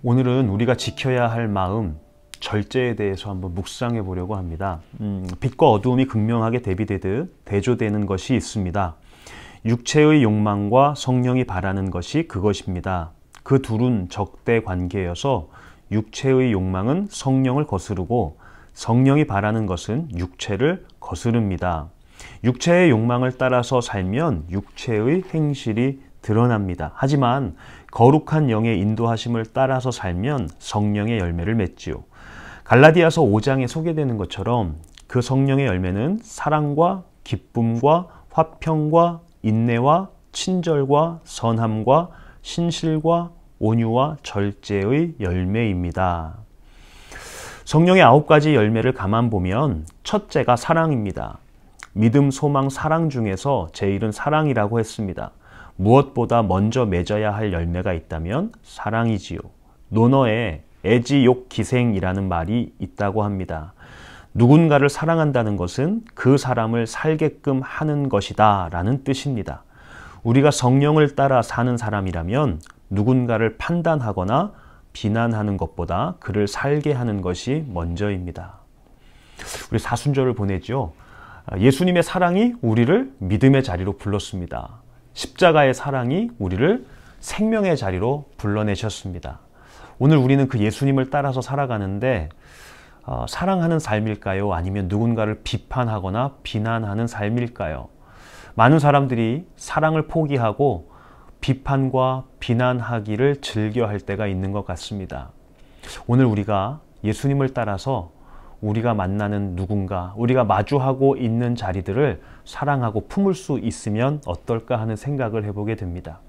오늘은 우리가 지켜야 할 마음, 절제에 대해서 한번 묵상해 보려고 합니다. 빛과 어두움이 극명하게 대비되듯 대조되는 것이 있습니다. 육체의 욕망과 성령이 바라는 것이 그것입니다. 그 둘은 적대 관계여서 육체의 욕망은 성령을 거스르고 성령이 바라는 것은 육체를 거스릅니다. 육체의 욕망을 따라서 살면 육체의 행실이 드러납니다. 하지만 거룩한 영의 인도하심을 따라서 살면 성령의 열매를 맺지요. 갈라디아서 5장에 소개되는 것처럼 그 성령의 열매는 사랑과 기쁨과 화평과 인내와 친절과 선함과 신실과 온유와 절제의 열매입니다. 성령의 9가지 열매를 가만 보면 첫째가 사랑입니다. 믿음, 소망, 사랑 중에서 제일은 사랑이라고 했습니다. 무엇보다 먼저 맺어야 할 열매가 있다면 사랑이지요. 논어에 애지욕기생이라는 말이 있다고 합니다. 누군가를 사랑한다는 것은 그 사람을 살게끔 하는 것이다 라는 뜻입니다. 우리가 성령을 따라 사는 사람이라면 누군가를 판단하거나 비난하는 것보다 그를 살게 하는 것이 먼저입니다. 우리 사순절을 보내죠. 예수님의 사랑이 우리를 믿음의 자리로 불렀습니다. 십자가의 사랑이 우리를 생명의 자리로 불러내셨습니다. 오늘 우리는 그 예수님을 따라서 살아가는데 사랑하는 삶일까요? 아니면 누군가를 비판하거나 비난하는 삶일까요? 많은 사람들이 사랑을 포기하고 비판과 비난하기를 즐겨할 때가 있는 것 같습니다. 오늘 우리가 예수님을 따라서 우리가 만나는 누군가, 우리가 마주하고 있는 자리들을 사랑하고 품을 수 있으면 어떨까 하는 생각을 해보게 됩니다.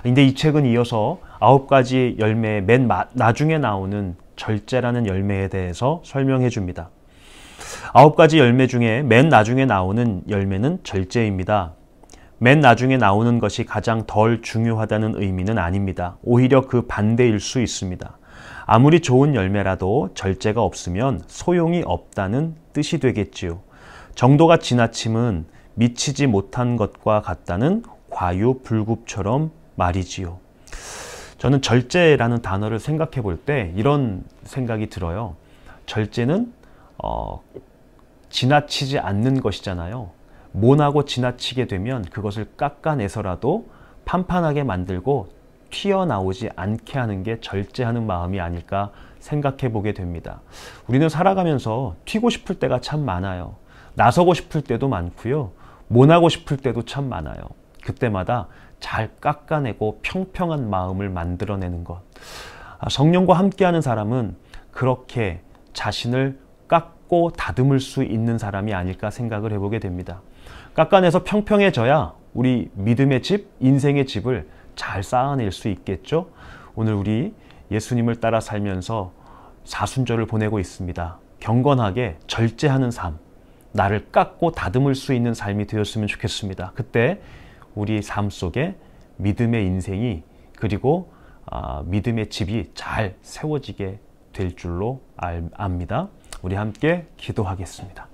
근데 이 책은 이어서 9가지 열매의 맨 나중에 나오는 절제라는 열매에 대해서 설명해 줍니다. 9가지 열매 중에 맨 나중에 나오는 열매는 절제입니다. 맨 나중에 나오는 것이 가장 덜 중요하다는 의미는 아닙니다. 오히려 그 반대일 수 있습니다. 아무리 좋은 열매라도 절제가 없으면 소용이 없다는 뜻이 되겠지요. 정도가 지나침은 미치지 못한 것과 같다는 과유불급처럼 말이지요. 저는 절제라는 단어를 생각해 볼 때 이런 생각이 들어요. 절제는 지나치지 않는 것이잖아요. 모나고 지나치게 되면 그것을 깎아내서라도 판판하게 만들고 튀어나오지 않게 하는 게 절제하는 마음이 아닐까 생각해 보게 됩니다. 우리는 살아가면서 튀고 싶을 때가 참 많아요. 나서고 싶을 때도 많고요. 모나고 싶을 때도 참 많아요. 그때마다 잘 깎아내고 평평한 마음을 만들어내는 것. 성령과 함께하는 사람은 그렇게 자신을 깎고 다듬을 수 있는 사람이 아닐까 생각을 해보게 됩니다. 깎아내서 평평해져야 우리 믿음의 집, 인생의 집을 잘 쌓아낼 수 있겠죠? 오늘 우리 예수님을 따라 살면서 사순절을 보내고 있습니다. 경건하게 절제하는 삶, 나를 깎고 다듬을 수 있는 삶이 되었으면 좋겠습니다. 그때 우리 삶 속에 믿음의 인생이 그리고 믿음의 집이 잘 세워지게 될 줄로 압니다. 우리 함께 기도하겠습니다.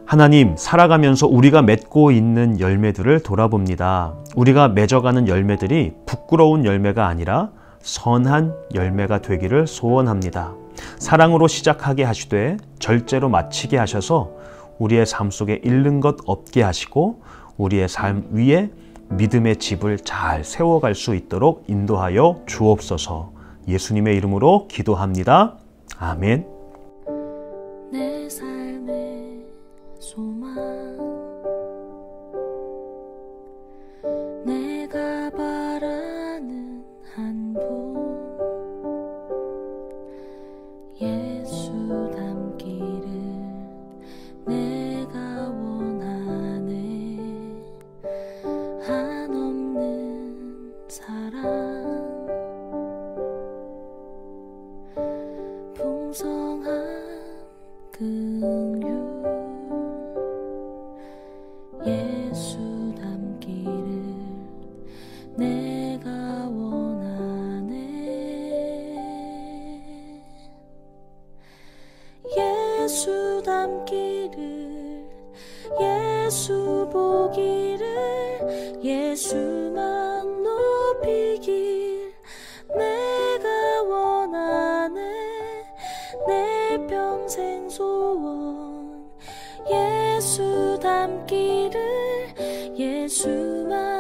하나님, 살아가면서 우리가 맺고 있는 열매들을 돌아봅니다. 우리가 맺어가는 열매들이 부끄러운 열매가 아니라 선한 열매가 되기를 소원합니다. 사랑으로 시작하게 하시되 절제로 마치게 하셔서 우리의 삶 속에 잃는 것 없게 하시고 우리의 삶 위에 믿음의 집을 잘 세워갈 수 있도록 인도하여 주옵소서. 예수님의 이름으로 기도합니다. 아멘. 내 삶의 소망, 내가 바라는 한 분, 예수 닮기를 내가 원하네. 한없는 사랑, 풍성한 긍휼, 예수 닮기를 내가 원하네. 예수 닮기를, 예수 보기를, 예수만 높이길 내가 예수 닮기를 예수만